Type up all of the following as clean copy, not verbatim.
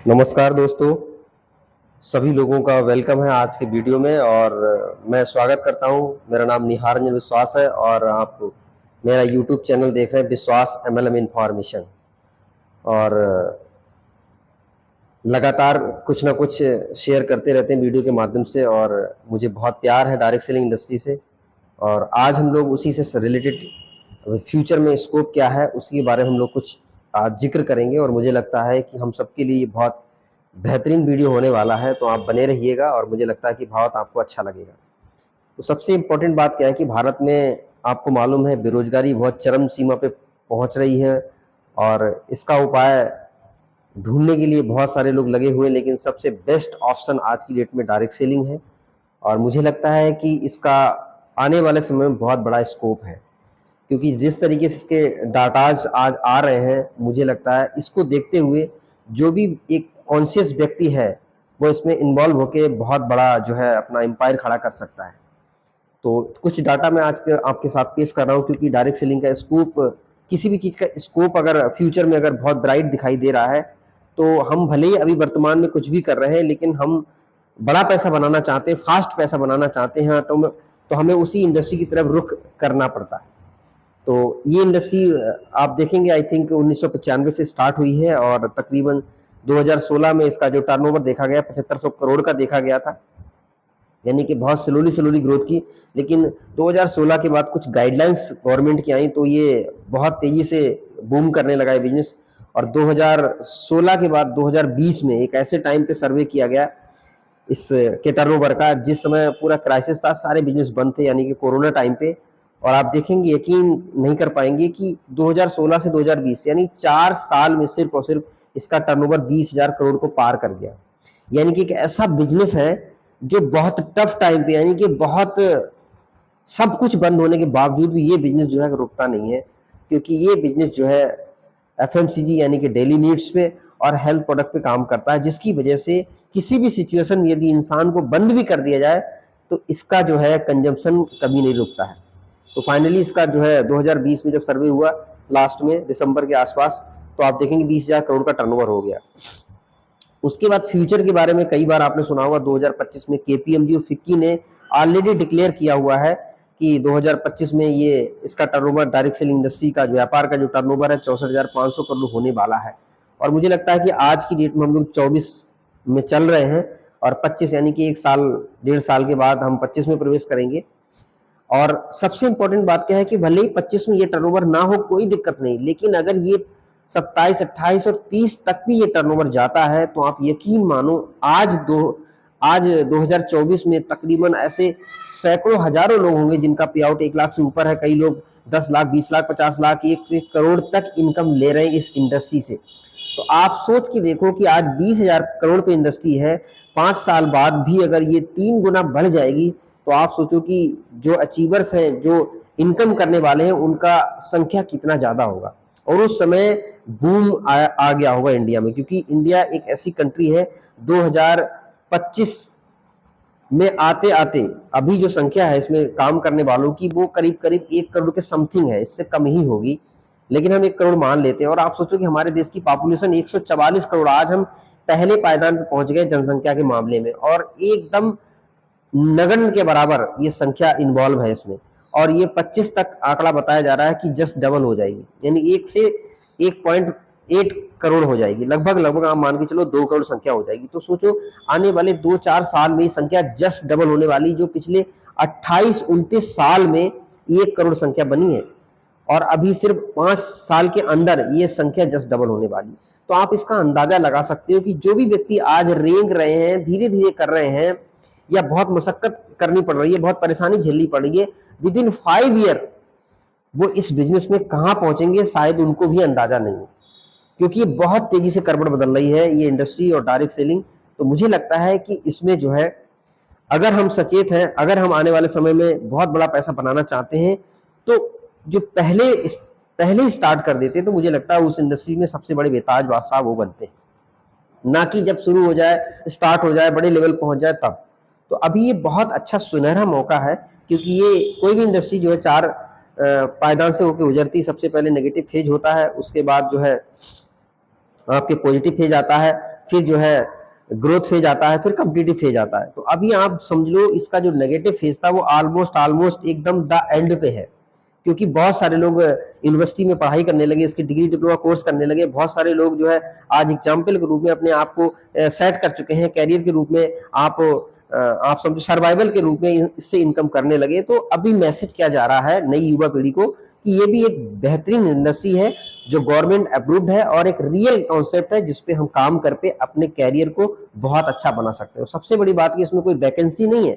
नमस्कार दोस्तों, सभी लोगों का वेलकम है आज के वीडियो में और मैं स्वागत करता हूं। मेरा नाम निहार रंजन विश्वास है और आप मेरा यूट्यूब चैनल देख रहे हैं विश्वास एमएलएम इन्फॉर्मेशन। और लगातार कुछ ना कुछ शेयर करते रहते हैं वीडियो के माध्यम से और मुझे बहुत प्यार है डायरेक्ट सेलिंग इंडस्ट्री से। और आज हम लोग उसी से रिलेटेड फ्यूचर में स्कोप क्या है उसके बारे में हम लोग कुछ आज जिक्र करेंगे और मुझे लगता है कि हम सबके लिए बहुत बेहतरीन वीडियो होने वाला है, तो आप बने रहिएगा और मुझे लगता है कि बहुत आपको अच्छा लगेगा। तो सबसे इम्पोर्टेंट बात क्या है कि भारत में आपको मालूम है बेरोजगारी बहुत चरम सीमा पे पहुंच रही है और इसका उपाय ढूंढने के लिए बहुत सारे लोग लगे हुए हैं, लेकिन सबसे बेस्ट ऑप्शन आज की डेट में डायरेक्ट सेलिंग है। और मुझे लगता है कि इसका आने वाले समय में बहुत बड़ा स्कोप है, क्योंकि जिस तरीके से इसके डाटाज आज आ रहे हैं, मुझे लगता है इसको देखते हुए जो भी एक कॉन्शियस व्यक्ति है वो इसमें इन्वॉल्व होकर बहुत बड़ा जो है अपना एम्पायर खड़ा कर सकता है। तो कुछ डाटा मैं आज के आपके साथ पेश कर रहा हूँ, क्योंकि डायरेक्ट सेलिंग का स्कोप, किसी भी चीज़ का स्कोप अगर फ्यूचर में अगर बहुत ब्राइट दिखाई दे रहा है, तो हम भले ही अभी वर्तमान में कुछ भी कर रहे हैं, लेकिन हम बड़ा पैसा बनाना चाहते हैं, फास्ट पैसा बनाना चाहते हैं, तो हमें उसी इंडस्ट्री की तरफ रुख करना पड़ता है। तो ये इंडस्ट्री आप देखेंगे आई थिंक 1995 से स्टार्ट हुई है और तकरीबन 2016 में इसका जो टर्नओवर देखा गया 7500 करोड़ का देखा गया था, यानी कि बहुत स्लोली स्लोली ग्रोथ की। लेकिन 2016 के बाद कुछ गाइडलाइंस गवर्नमेंट की आई तो ये बहुत तेजी से बूम करने लगा है बिजनेस। और 2016 के बाद 2020 में एक ऐसे टाइम पे सर्वे किया गया इस के टर्नओवर का जिस समय पूरा क्राइसिस था, सारे बिजनेस बंद थे, यानी कि कोरोना टाइम पे। और आप देखेंगे, यकीन नहीं कर पाएंगे कि 2016 से 2020 यानी 4 साल में सिर्फ और सिर्फ इसका टर्नओवर 20,000 करोड़ को पार कर गया। यानी कि एक ऐसा बिजनेस है जो बहुत टफ टाइम पे, यानी कि बहुत सब कुछ बंद होने के बावजूद भी ये बिजनेस जो है रुकता नहीं है, क्योंकि ये बिजनेस जो है एफएमसीजी यानी कि डेली नीड्स पे और हेल्थ प्रोडक्ट पे काम करता है, जिसकी वजह से किसी भी सिचुएशन में यदि इंसान को बंद भी कर दिया जाए तो इसका जो है कंजम्पशन कभी नहीं रुकता है। तो फाइनली इसका जो है 2020 में जब सर्वे हुआ लास्ट में दिसंबर के आसपास, तो आप देखेंगे 20,000 करोड़ का टर्नओवर हो गया। उसके बाद फ्यूचर के बारे में कई बार आपने सुना होगा, 2025 में केपीएमजी और फिक्की ने ऑलरेडी डिक्लेयर किया हुआ है कि 2025 में ये इसका टर्नओवर डायरेक्ट सेलिंग इंडस्ट्री का व्यापार का जो टर्नओवर है 64,500 करोड़ होने वाला है। और मुझे लगता है कि आज की डेट में हम लोग 24 में चल रहे हैं और 25 यानी कि 1 साल 1.5 साल के बाद हम 25 में प्रवेश करेंगे। और सबसे इंपॉर्टेंट बात क्या है कि भले ही 25 में ये टर्नओवर ना हो कोई दिक्कत नहीं, लेकिन अगर ये 27, 28 और 30 तक भी ये टर्नओवर जाता है तो आप यकीन मानो आज 2024 में तकरीबन ऐसे सैकड़ों हजारों लोग होंगे जिनका पे आउट 1 लाख से ऊपर है। कई लोग 10 लाख, 20 लाख, 50 लाख, 1 करोड़ तक इनकम ले रहे हैं इस इंडस्ट्री से। तो आप सोच के देखो कि आज 20,000 करोड़ पे इंडस्ट्री है, 5 साल बाद भी अगर ये 3 गुना बढ़ जाएगी तो आप सोचो कि जो अचीवर्स हैं, जो इनकम करने वाले हैं, उनका संख्या कितना ज्यादा होगा। और उस समय बूम आ गया होगा इंडिया में, क्योंकि इंडिया एक ऐसी कंट्री है 2025 में आते आते अभी जो संख्या है इसमें काम करने वालों की वो करीब करीब 1 करोड़ के समथिंग है, इससे कम ही होगी, लेकिन हम 1 करोड़ मान लेते हैं। और आप सोचो कि हमारे देश की पॉपुलेशन 144 करोड़, आज हम पहले पायदान पे पहुंच गए जनसंख्या के मामले में और एकदम नगण्य के बराबर ये संख्या इन्वॉल्व है इसमें। और ये 25 तक आंकड़ा बताया जा रहा है कि जस्ट डबल हो जाएगी, यानी 1 से 1.8 करोड़ हो जाएगी, लगभग लगभग आप मान के चलो 2 करोड़ संख्या हो जाएगी। तो सोचो आने वाले 2-4 साल में ये संख्या जस्ट डबल होने वाली, जो पिछले 28-29 साल में 1 करोड़ संख्या बनी है, और अभी सिर्फ 5 साल के अंदर ये संख्या जस्ट डबल होने वाली। तो आप इसका अंदाजा लगा सकते हो कि जो भी व्यक्ति आज रेंग रहे हैं, धीरे धीरे कर रहे हैं, या बहुत मशक्कत करनी पड़ रही है, बहुत परेशानी झेलनी पड़ रही है, विद इन 5 ईयर वो इस बिजनेस में कहां पहुंचेंगे शायद उनको भी अंदाजा नहीं है, क्योंकि ये बहुत तेजी से करवट बदल रही है ये इंडस्ट्री और डायरेक्ट सेलिंग। तो मुझे लगता है कि इसमें जो है, अगर हम सचेत हैं, अगर हम आने वाले समय में बहुत बड़ा पैसा बनाना चाहते हैं, तो जो पहले स्टार्ट कर देते, तो मुझे लगता है उस इंडस्ट्री में सबसे बड़े बेताज बादशाह वो बनते हैं, ना कि जब शुरू हो जाए, स्टार्ट हो जाए, बड़े लेवल पहुंच जाए तब। तो अभी ये बहुत अच्छा सुनहरा मौका है, क्योंकि ये कोई भी इंडस्ट्री जो है 4 पायदान से होकर गुजरती है। सबसे पहले नेगेटिव फेज होता है, उसके बाद जो है आपके पॉजिटिव फेज आता है, फिर जो है ग्रोथ फेज आता है, फिर कम्पिटिटिव फेज आता है। तो अभी आप समझ लो इसका जो नेगेटिव फेज था वो ऑलमोस्ट एकदम द एंड पे है, क्योंकि बहुत सारे लोग यूनिवर्सिटी में पढ़ाई करने लगे, इसके डिग्री डिप्लोमा कोर्स करने लगे। बहुत सारे लोग जो है आज एग्जाम्पल के रूप में अपने आप को सेट कर चुके हैं, कैरियर के रूप में आप समझो सर्वाइवल के रूप में इससे इनकम करने लगे। तो अभी मैसेज क्या जा रहा है नई युवा पीढ़ी को कि ये भी एक बेहतरीन इंडस्ट्री है जो गवर्नमेंट अप्रूव्ड है और एक रियल कॉन्सेप्ट है जिसपे हम काम करके अपने कैरियर को बहुत अच्छा बना सकते हैं। सबसे बड़ी बात कि इसमें कोई वैकेंसी नहीं है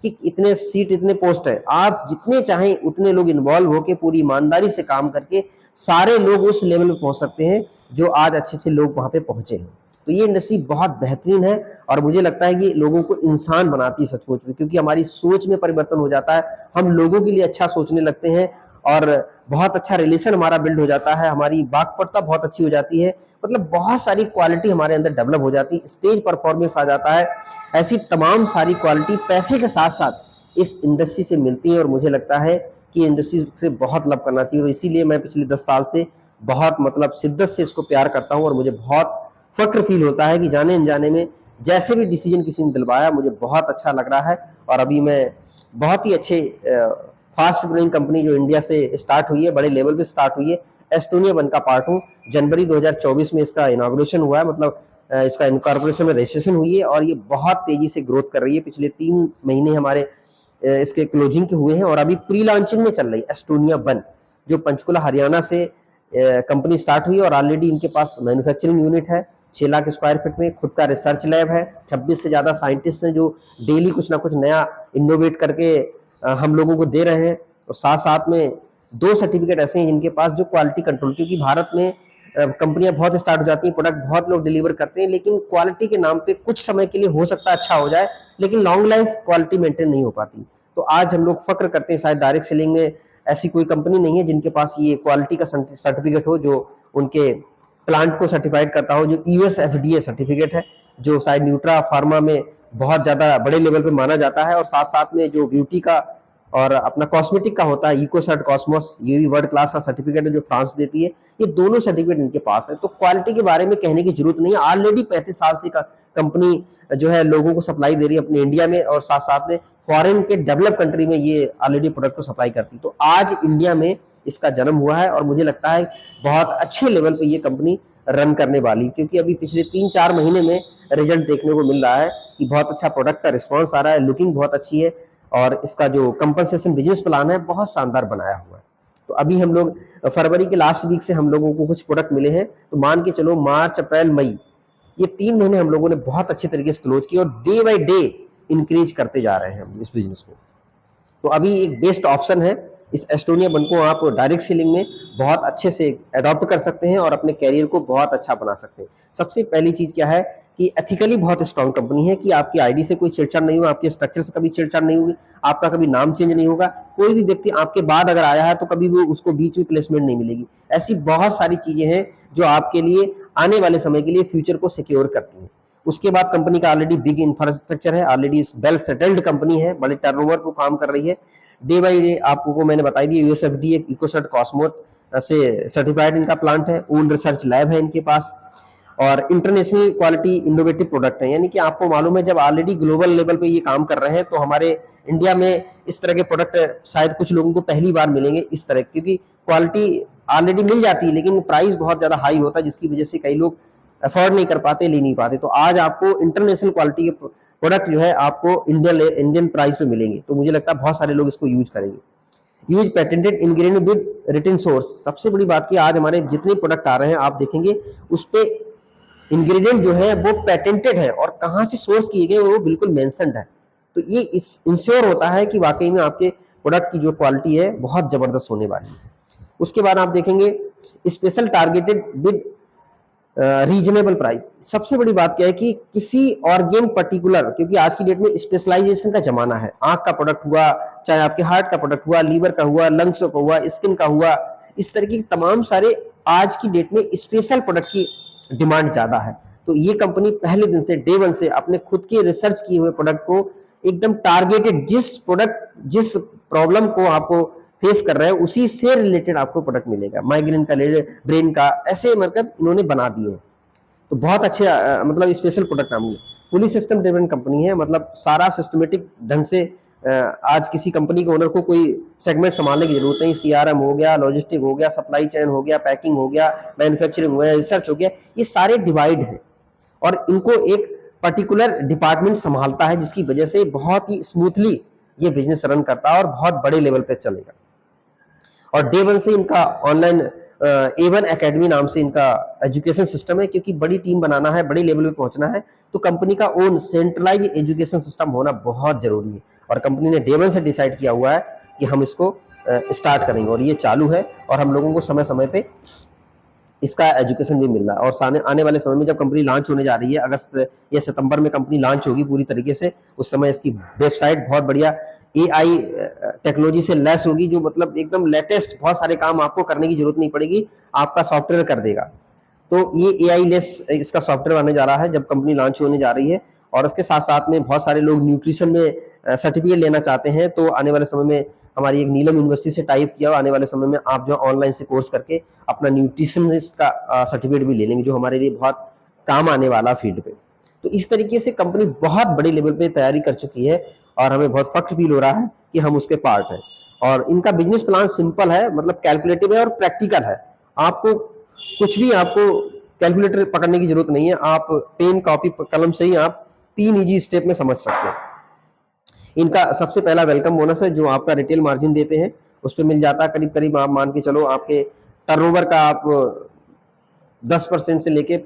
कि इतने सीट इतने पोस्ट है, आप जितने चाहें उतने लोग इन्वॉल्व होकर पूरी ईमानदारी से काम करके सारे लोग उस लेवल पे पहुंच सकते हैं जो आज अच्छे अच्छे लोग वहां पे पहुंचे हैं। तो ये इंडस्ट्री बहुत बेहतरीन है और मुझे लगता है कि लोगों को इंसान बनाती है सचमुच में, क्योंकि हमारी सोच में परिवर्तन हो जाता है, हम लोगों के लिए अच्छा सोचने लगते हैं और बहुत अच्छा रिलेशन हमारा बिल्ड हो जाता है, हमारी वाक्पटुता बहुत अच्छी हो जाती है, मतलब बहुत सारी क्वालिटी हमारे अंदर डेवलप हो जाती है, स्टेज परफॉर्मेंस आ जाता है। ऐसी तमाम सारी क्वालिटी पैसे के साथ साथ इस इंडस्ट्री से मिलती है और मुझे लगता है कि इंडस्ट्री से बहुत लव करना चाहिए और इसीलिए मैं पिछले 10 साल से बहुत मतलब शिद्दत से इसको प्यार करता हूँ और मुझे बहुत फक्र फील होता है कि जाने अनजाने में जैसे भी डिसीजन किसी ने दिलवाया मुझे बहुत अच्छा लग रहा है। और अभी मैं बहुत ही अच्छे फास्ट ग्रोइंग कंपनी जो इंडिया से स्टार्ट हुई है, बड़े लेवल पे स्टार्ट हुई है, एस्टोनिया वन का पार्ट हूँ। जनवरी 2024 में इसका इनॉग्रेशन हुआ है, मतलब इसका इनकॉर्पोरेशन में रजिस्ट्रेशन हुई है और ये बहुत तेजी से ग्रोथ कर रही है। पिछले 3 महीने हमारे इसके क्लोजिंग के हुए हैं और अभी प्री लॉन्चिंग में चल रही है एस्टोनिया वन, जो पंचकुला हरियाणा से कंपनी स्टार्ट हुई और ऑलरेडी इनके पास मैन्युफैक्चरिंग यूनिट है 6 लाख स्क्वायर फीट में, खुद का रिसर्च लैब है, 26 से ज्यादा साइंटिस्ट हैं जो डेली कुछ ना कुछ नया इनोवेट करके हम लोगों को दे रहे हैं। और साथ साथ में 2 सर्टिफिकेट ऐसे हैं जिनके पास जो क्वालिटी कंट्रोल, क्योंकि भारत में कंपनियां बहुत स्टार्ट हो जाती हैं, प्रोडक्ट बहुत लोग डिलीवर करते हैं, लेकिन क्वालिटी के नाम पे कुछ समय के लिए हो सकता है अच्छा हो जाए, लेकिन लॉन्ग लाइफ क्वालिटी मेंटेन नहीं हो पाती। तो आज हम लोग फक्र करते हैं शायद डायरेक्ट सेलिंग में ऐसी कोई कंपनी नहीं है जिनके पास ये क्वालिटी का सर्टिफिकेट हो जो उनके प्लांट को सर्टिफाइड करता हो, जो यूएस एफडीए सर्टिफिकेट है, जो शायद न्यूट्रा फार्मा में बहुत ज्यादा बड़े लेवल पे माना जाता है। और साथ साथ में जो ब्यूटी का और अपना कॉस्मेटिक का होता है इकोसर्ट कॉस्मोस, ये भी वर्ल्ड क्लास का सर्टिफिकेट है जो फ्रांस देती है। ये दोनों सर्टिफिकेट इनके पास है, तो क्वालिटी के बारे में कहने की जरूरत नहीं है। ऑलरेडी 35 साल से कंपनी जो है लोगों को सप्लाई दे रही है अपने इंडिया में और साथ साथ में फॉरेन के डेवलप कंट्री में ये ऑलरेडी प्रोडक्ट को सप्लाई करती है। तो आज इंडिया में इसका जन्म हुआ है और मुझे लगता है बहुत अच्छे लेवल पे ये कंपनी रन करने वाली, क्योंकि अभी पिछले 3-4 महीने में रिजल्ट देखने को मिल रहा है कि बहुत अच्छा प्रोडक्ट का रिस्पांस आ रहा है, लुकिंग बहुत अच्छी है और इसका जो कंपनसेशन बिजनेस प्लान है बहुत शानदार बनाया हुआ है। तो अभी हम लोग फरवरी के लास्ट वीक से हम लोगों को कुछ प्रोडक्ट मिले हैं, तो मान के चलो मार्च अप्रैल मई ये 3 महीने हम लोगों ने बहुत अच्छे तरीके से क्लोज किया और डे बाय डे इंक्रीज करते जा रहे हैं हम इस बिजनेस को। तो अभी एक बेस्ट ऑप्शन है, इस एस्टोनिया वन को आप डायरेक्ट सेलिंग में बहुत अच्छे से अडॉप्ट कर सकते हैं और अपने कैरियर को बहुत अच्छा बना सकते हैं। सबसे पहली चीज क्या है कि एथिकली बहुत स्ट्रांग कंपनी है कि आपकी आईडी से कोई छेड़छाड़ नहीं होगा, आपके स्ट्रक्चर से कभी छेड़छाड़ नहीं होगी, आपका कभी नाम चेंज नहीं होगा, कोई भी व्यक्ति आपके बाद अगर आया है तो कभी भी उसको बीच में प्लेसमेंट नहीं मिलेगी। ऐसी बहुत सारी चीजें हैं जो आपके लिए आने वाले समय के लिए फ्यूचर को सिक्योर करती हैं। उसके बाद कंपनी का ऑलरेडी बिग इंफ्रास्ट्रक्चर है, ऑलरेडी वेल सेटल्ड कंपनी है, बड़े टर्नओवर को काम कर रही है। डे बाई डे आपको मैंने बताई दी यूएसएफडी इकोसर्ट कॉस्मोस से सर्टिफाइड इनका प्लांट है, ओन रिसर्च लैब है इनके पास और इंटरनेशनल क्वालिटी इनोवेटिव प्रोडक्ट है। यानी कि आपको मालूम है जब ऑलरेडी ग्लोबल लेवल पे ये काम कर रहे हैं तो हमारे इंडिया में इस तरह के प्रोडक्ट शायद कुछ लोगों को पहली बार मिलेंगे इस तरह, क्योंकि क्वालिटी ऑलरेडी मिल जाती है लेकिन प्राइस बहुत ज्यादा हाई होता है जिसकी वजह से कई लोग अफोर्ड नहीं कर पाते, ले नहीं पाते। तो आज आपको इंटरनेशनल क्वालिटी के प्रोडक्ट जो है आपको इंडियन प्राइस पे मिलेंगे, तो मुझे लगता है बहुत सारे लोग इसको यूज करेंगे। Use patented ingredient with written source, सबसे बड़ी बात की आज हमारे जितने प्रोडक्ट आ रहे हैं आप देखेंगे उस पे इंग्रेडिएंट जो है वो पेटेंटेड है और कहाँ से सोर्स किए गए वो बिल्कुल मेंशन्ड है। तो ये इंश्योर होता है कि वाकई में आपके प्रोडक्ट की जो क्वालिटी है बहुत जबरदस्त होने वाली है। उसके बाद आप देखेंगे special targeted with reasonable price. सबसे बड़ी बात क्या है कि किसी ऑर्गेन पर्टिकुलर, क्योंकि आज की डेट में स्पेशलाइजेशन का जमाना है, आंख का प्रोडक्ट हुआ, चाहे आपके हार्ट का प्रोडक्ट हुआ, लीवर का हुआ, लंग्स का हुआ, स्किन का हुआ, इस तरीके के तमाम सारे आज की डेट में स्पेशल प्रोडक्ट की डिमांड ज्यादा है। तो ये कंपनी पहले दिन से डे वन से अपने खुद के रिसर्च किए हुए प्रोडक्ट को एकदम टारगेटेड जिस प्रॉब्लम को आपको फेस कर रहे हैं उसी से रिलेटेड आपको प्रोडक्ट मिलेगा। माइग्रेन का, ब्रेन का, ऐसे मतलब इन्होंने बना दिए हैं। तो बहुत अच्छे मतलब स्पेशल प्रोडक्ट नाम फुली सिस्टम ड्रिवन कंपनी है, मतलब सारा सिस्टमेटिक ढंग से आज किसी कंपनी के ओनर को कोई सेगमेंट संभालने की जरूरत नहीं। सीआरएम हो गया, लॉजिस्टिक हो गया, सप्लाई चेन हो गया, पैकिंग हो गया, मैन्युफैक्चरिंग हो गया, रिसर्च हो गया, ये सारे डिवाइड हैं और इनको एक पर्टिकुलर डिपार्टमेंट संभालता है, जिसकी वजह से बहुत ही स्मूथली ये बिजनेस रन करता है और बहुत बड़े लेवल पे चलेगा। और डे वन से इनका ऑनलाइन A1 एकेडमी नाम से इनका एजुकेशन सिस्टम है, क्योंकि बड़ी टीम बनाना है, बड़े लेवल पे पहुंचना है, तो कंपनी का ओन सेंट्रलाइज एजुकेशन सिस्टम होना बहुत जरूरी है। और कंपनी ने डे वन से डिसाइड किया हुआ है कि हम इसको स्टार्ट करेंगे और ये चालू है और हम लोगों को समय समय पे इसका एजुकेशन भी मिल रहा है। और आने वाले समय में जब कंपनी लॉन्च होने जा रही है, अगस्त या सितंबर में कंपनी लॉन्च होगी पूरी तरीके से, उस समय इसकी वेबसाइट बहुत बढ़िया AI टेक्नोलॉजी से लेस होगी, जो मतलब एकदम लेटेस्ट, बहुत सारे काम आपको करने की जरूरत नहीं पड़ेगी, आपका सॉफ्टवेयर कर देगा। तो ये AI लेस इसका सॉफ्टवेयर आने जा रहा है जब कंपनी लॉन्च होने जा रही है। और उसके साथ साथ में बहुत सारे लोग न्यूट्रिशन में सर्टिफिकेट लेना चाहते हैं, तो आने वाले समय में हमारी एक नीलम यूनिवर्सिटी से टाइप किया, आने वाले समय में आप जो ऑनलाइन से कोर्स करके अपना न्यूट्रिशनिस्ट का सर्टिफिकेट भी ले लेंगे, जो हमारे लिए बहुत काम आने वाला फील्ड पे। तो इस तरीके से कंपनी बहुत बड़े लेवल पे तैयारी कर चुकी है और हमें बहुत फख्र फील हो रहा है कि हम उसके पार्ट हैं। और इनका बिजनेस प्लान सिंपल है, मतलब कैलकुलेटिव है और प्रैक्टिकल है। आपको कुछ भी आपको कैलकुलेटर पकड़ने की जरूरत नहीं है, आप पेन कॉपी कलम से ही आप 3 इजी स्टेप में समझ सकते हैं। इनका सबसे पहला वेलकम बोनस है, जो आपका रिटेल मार्जिन देते हैं उस पर मिल जाता है करीब करीब, आप मान के चलो आपके टर्नओवर का आप 10% से लेके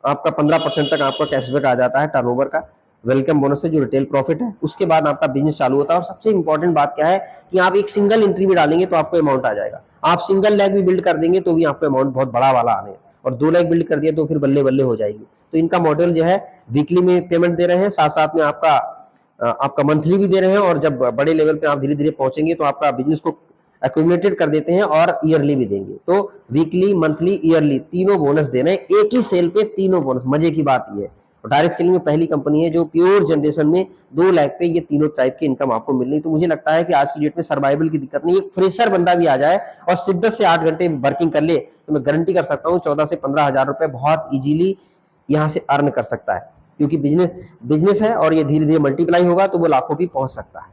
आपका 15% तक आपका कैशबैक आ जाता है टर्नओवर का। वेलकम बोनस से जो रिटेल प्रॉफिट है, उसके बाद आपका बिजनेस चालू होता है। और सबसे इंपॉर्टेंट बात क्या है कि आप एक सिंगल एंट्री भी डालेंगे तो आपको अमाउंट आ जाएगा। आप सिंगल लेग भी बिल्ड कर देंगे तो भी आपको अमाउंट बहुत बड़ा वाला आने, और 2 लेग बिल्ड कर दिया तो फिर बल्ले बल्ले हो जाएगी। तो इनका मॉडल जो है वीकली में पेमेंट दे रहे हैं, साथ साथ में आपका मंथली भी दे रहे हैं, और जब बड़े लेवल पे आप धीरे धीरे पहुंचेंगे तो आपका बिजनेस को एक्यूमुलेटेड कर देते हैं और ईयरली भी देंगे। तो वीकली, मंथली, ईयरली तीनों बोनस दे रहे हैं, एक ही सेल पे तीनों बोनस। मजे की बात ये है, डायरेक्ट सेलिंग में पहली कंपनी है जो प्योर जनरेशन में 2 लाख पे ये तीनों टाइप की इनकम आपको मिल रही। तो मुझे लगता है कि आज की डेट में सर्वाइवल की दिक्कत नहीं, एक फ्रेशर बंदा भी आ जाए और सिर्फ 10 से 8 घंटे वर्किंग कर ले तो मैं गारंटी कर सकता हूँ 14 से 15 हजार रुपए बहुत इजीली यहाँ से अर्न कर सकता है, क्योंकि बिजनेस है और ये धीरे धीरे मल्टीप्लाई होगा तो वो लाखों भी पहुंच सकता है।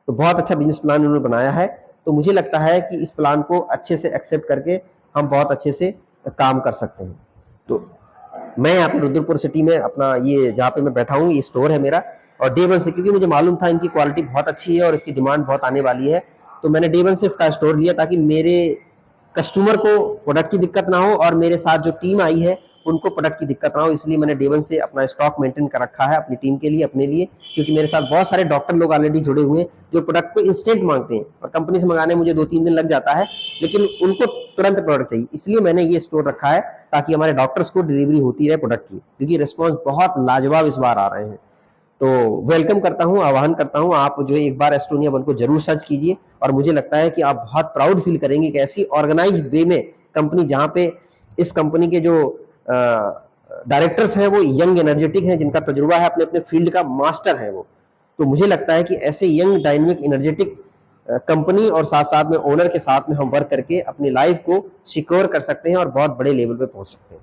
तो बहुत अच्छा बिजनेस प्लान उन्होंने बनाया है। तो मुझे लगता है कि इस प्लान को अच्छे से एक्सेप्ट करके हम बहुत अच्छे से काम कर सकते हैं। तो मैं यहाँ पे रुद्रपुर सिटी में अपना ये जहाँ पे मैं बैठा हूँ, ये स्टोर है मेरा। और डे वन से, क्योंकि मुझे मालूम था इनकी क्वालिटी बहुत अच्छी है और इसकी डिमांड बहुत आने वाली है, तो मैंने डे वन से इसका स्टोर लिया ताकि मेरे कस्टमर को प्रोडक्ट की दिक्कत ना हो और मेरे साथ जो टीम आई है उनको प्रोडक्ट की दिक्कत ना हो। इसलिए मैंने डे वन से अपना स्टॉक मेंटेन कर रखा है अपनी टीम के लिए, अपने लिए, क्योंकि मेरे साथ बहुत सारे डॉक्टर लोग ऑलरेडी जुड़े हुए हैं जो प्रोडक्ट को इंस्टेंट मांगते हैं और कंपनी से मंगाने मुझे 2-3 दिन लग जाता है, लेकिन उनको तुरंत प्रोडक्ट चाहिए। इसलिए मैंने ये स्टोर रखा है ताकि हमारे डॉक्टर्स को डिलीवरी होती रहे प्रोडक्ट की, क्योंकि रिस्पॉन्स बहुत लाजवाब इस बार आ रहे हैं। तो वेलकम करता हूं, आह्वान करता हूं, आप जो एक बार एस्टोनिया वन को जरूर सर्च कीजिए। और मुझे लगता है कि आप बहुत प्राउड फील करेंगे कि ऐसी ऑर्गेनाइज्ड वे में कंपनी, जहां पे इस कंपनी के जो डायरेक्टर्स हैं वो यंग एनर्जेटिक हैं, जिनका तजुर्बा है, अपने अपने फील्ड का मास्टर है वो। तो मुझे लगता है कि ऐसे यंग डायनेमिक एनर्जेटिक कंपनी और साथ साथ में ओनर के साथ में हम वर्क करके अपनी लाइफ को सिक्योर कर सकते हैं और बहुत बड़े लेवल पे पहुंच सकते हैं।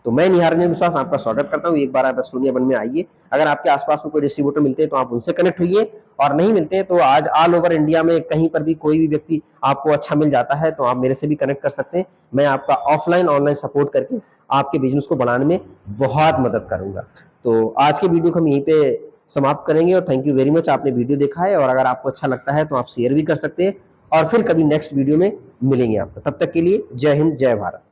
तो मैं निहार रंजन विश्वास आपका स्वागत करता हूँ, एक बार आप एस्टोनिया वन में आइए। अगर आपके आसपास में कोई डिस्ट्रीब्यूटर मिलते हैं तो आप उनसे कनेक्ट होइए, और नहीं मिलते हैं तो आज ऑल ओवर इंडिया में कहीं पर भी कोई भी व्यक्ति आपको अच्छा मिल जाता है तो आप मेरे से भी कनेक्ट कर सकते हैं। मैं आपका ऑफलाइन ऑनलाइन सपोर्ट करके आपके बिजनेस को बढ़ाने में बहुत मदद करूंगा। तो आज के वीडियो को हम यहीं पे समाप्त करेंगे और थैंक यू वेरी मच, आपने वीडियो देखा है। और अगर आपको अच्छा लगता है तो आप शेयर भी कर सकते हैं, और फिर कभी नेक्स्ट वीडियो में मिलेंगे आपको। तब तक के लिए जय हिंद, जय भारत।